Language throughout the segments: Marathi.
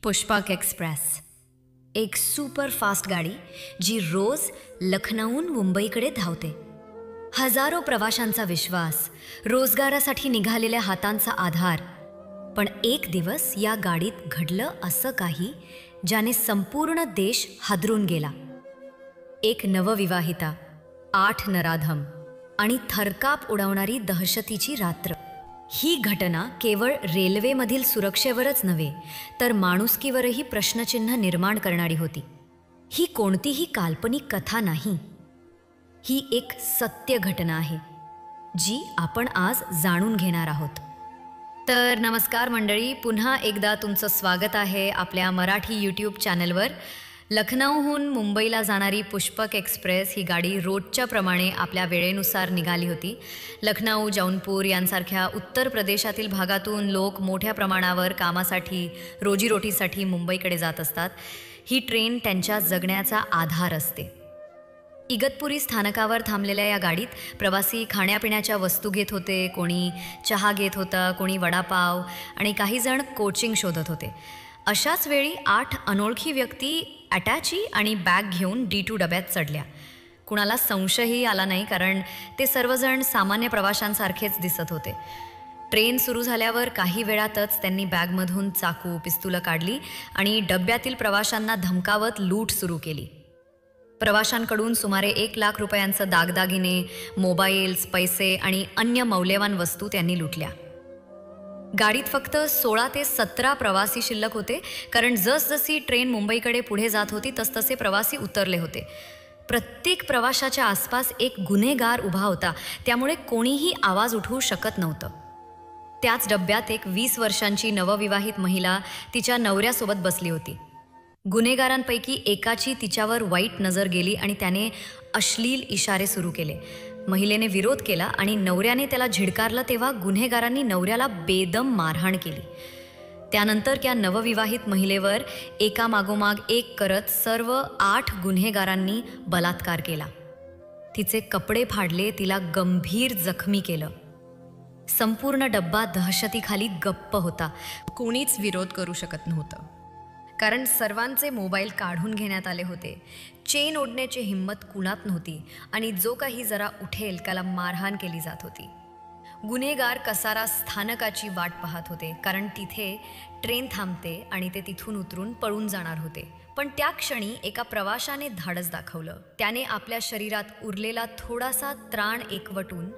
पुष्पक एक्सप्रेस, एक सुपरफास्ट गाडी जी रोज लखनौहून मुंबईकडे धावते. हजारो प्रवाशांचा विश्वास, रोजगारासाठी निघालेल्या हातांचा आधार. पण एक दिवस या गाडीत घडलं असं काही ज्याने संपूर्ण देश हादरून गेला. एक नवविवाहिता, 8 नराधम आणि थरकाप उडवणारी दहशतीची रात्र. ही घटना केवळ रेल्वेमधील सुरक्षेवरच नव्हे तर माणुसकीवरही प्रश्नचिन्ह निर्माण करणारी होती. ही कोणतीही काल्पनिक कथा नाही, ही एक सत्य घटना आहे जी आपण आज जाणून घेणार आहोत. तर नमस्कार मंडळी, पुन्हा एकदा तुमचं स्वागत आहे आपल्या मराठी यूट्यूब चॅनलवर. लखनौहून मुंबईला जाणारी पुष्पक एक्सप्रेस ही गाडी रोजच्या प्रमाणे आपल्या वेळेनुसार निघाली होती. लखनौ, जौनपूर यांसारख्या उत्तर प्रदेशातील भागातून लोक मोठ्या प्रमाणावर कामासाठी, रोजीरोटीसाठी मुंबईकडे जात असतात. ही ट्रेन त्यांच्या जगण्याचा आधार असते. इगतपुरी स्थानकावर थांबलेल्या या गाडीत प्रवासी खाण्यापिण्याच्या वस्तू घेत होते, कोणी चहा घेत होता, कोणी वडापाव आणि काही जण कोचिंग शोधत होते. अशाच वेळी 8 अनोळखी व्यक्ती अटॅची आणि बॅग घेऊन D2 डब्यात चढल्या. कुणाला संशयही आला नाही, कारण ते सर्वजण सामान्य प्रवाशांसारखेच दिसत होते. ट्रेन सुरू झाल्यावर काही वेळातच त्यांनी बॅगमधून चाकू, पिस्तूलं काढली आणि डब्यातील प्रवाशांना धमकावत लूट सुरू केली. प्रवाशांकडून सुमारे 1 लाख रुपयांचं दागदागिने, मोबाईल्स, पैसे आणि अन्य मौल्यवान वस्तू त्यांनी लुटल्या. गाडीत फक्त 16 ते 17 प्रवासी शिल्लक होते, कारण जसजशी ट्रेन मुंबईकडे पुढे जात होती तसतसे प्रवासी उतरले होते. प्रत्येक प्रवाशाच्या आसपास एक गुन्हेगार उभा होता, त्यामुळे कोणीही आवाज उठवू शकत नव्हतं. त्याच डब्यात एक 20 वर्षांची नवविवाहित महिला तिच्या नवऱ्यासोबत बसली होती. गुन्हेगारांपैकी एकाची तिच्यावर वाईट नजर गेली आणि त्याने अश्लील इशारे सुरू केले. महिलेने विरोध केला आणि नवऱ्याने त्याला झिडकारलं, तेव्हा गुन्हेगारांनी नवऱ्याला बेदम मारहाण केली. त्यानंतर त्या नवविवाहित महिलेवर एकामागोमाग एक करत सर्व 8 गुन्हेगारांनी बलात्कार केला. तिचे कपडे फाडले, तिला गंभीर जखमी केलं. संपूर्ण डब्बा दहशतीखाली गप्प होता. कोणीच विरोध करू शकत नव्हतं, कारण सर्वांचे मोबाईल काढून घेण्यात आले होते. चेन ओढण्याची हिंमत कुणात नव्हती आणि जो काही जरा उठेल त्याला मारहाण केली जात होती. गुन्हेगार कसारा स्थानकाची वाट पाहत होते, कारण तिथे ट्रेन थांबते आणि ते तिथून उतरून पळून जाणार होते. पण त्या क्षणी एका प्रवाशाने धाडस दाखवलं. त्याने आपल्या शरीरात उरलेला थोडासा त्राण एकवटून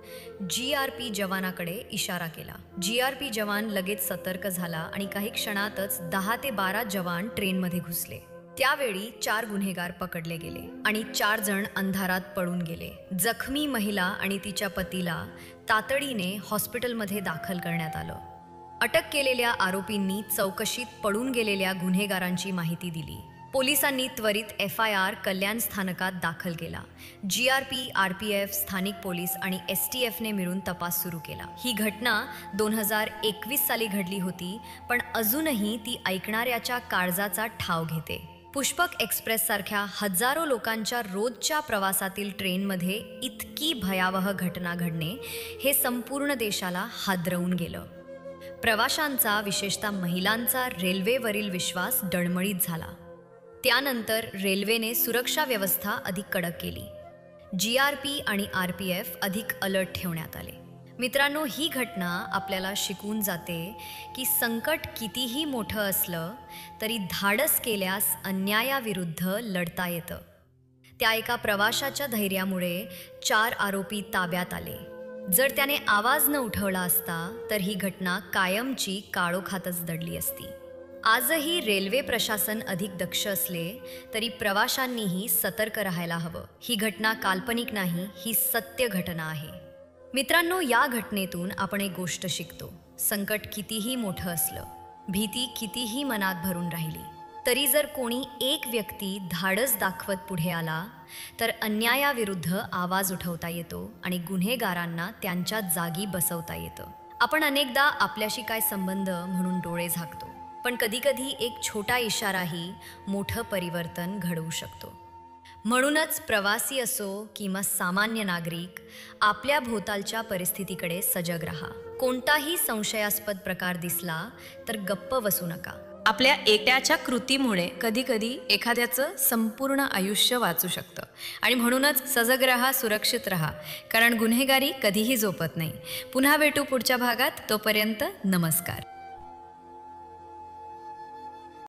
GRP जवानाकडे इशारा केला. GRP जवान लगेच सतर्क झाला आणि काही क्षणातच 10 ते 12 जवान ट्रेनमध्ये घुसले. त्यावेळी 4 गुन्हेगार पकडले गेले आणि 4 जण अंधारात पळून गेले. जखमी महिला आणि तिच्या पतीला तातडीने हॉस्पिटलमध्ये दाखल करण्यात आलं. अटक केलेल्या आरोपींनी चौकशीत पळून गेलेल्या गुन्हेगारांची माहिती दिली. पोलिसांनी त्वरित FIR कल्याण स्थानकात दाखल केला. GRP, RPF, स्थानिक पोलीस आणि STFने मिळून तपास सुरू केला. ही घटना 2021 साली घडली होती, पण अजूनही ती ऐकणाऱ्याच्या काळजाचा ठाव घेते. पुष्पक एक्सप्रेस सारख्या हजारो लोकांच्या रोजच्या प्रवासातील ट्रेनमध्ये इतकी भयावह घटना घडणे हे संपूर्ण देशाला हादरवून गेलं. प्रवाशांचा, विशेषतः महिलांचा रेल्वेवरील विश्वास डळमळीत झाला. त्यानंतर रेल्वेने सुरक्षा व्यवस्था अधिक कडक केली. GRP आणि RPF अधिक अलर्ट ठेवण्यात आले. मित्रांनो, ही घटना आपल्याला शिकवून जाते की संकट कितीही मोठं असलं तरी धाडस केल्यास अन्यायाविरुद्ध लढता येतं. त्या एका प्रवाशाच्या धैर्यामुळे 4 आरोपी ताब्यात आले. जर त्याने आवाज न उठवला असता तर ही घटना कायमची काळोखातच दडली असती. आजही रेल्वे प्रशासन अधिक दक्ष असले तरी प्रवाशांनीही सतर्क राहायला हवं. ही घटना काल्पनिक नाही, ही सत्य घटना आहे. मित्रांनो, या घटनेतून आपण एक गोष्ट शिकतो. संकट कितीही मोठं असलं, भीती कितीही मनात भरून राहिली, तरी जर कोणी एक व्यक्ती धाडस दाखवत पुढे आला तर अन्यायाविरुद्ध आवाज उठवता येतो आणि गुन्हेगारांना त्यांच्या जागी बसवता येतं. आपण अनेकदा आपल्याशी काय संबंध म्हणून डोळे झाकतो, पण कधीकधी एक छोटा इशाराही मोठं परिवर्तन घडवू शकतो. म्हणूनच प्रवासी असो किंवा सामान्य नागरिक, आपल्या भोवतालच्या परिस्थितीकडे सजग राहा. कोणताही संशयास्पद प्रकार दिसला तर गप्प बसू नका. आपल्या एकट्याच्या कृतीमुळे कधीकधी एखाद्याचं संपूर्ण आयुष्य वाचू शकतं. आणि म्हणूनच सजग रहा, सुरक्षित रहा, कारण गुन्हेगारी कधीही झोपत नाही. पुन्हा भेटू पुढच्या भागात. तोपर्यंत नमस्कार.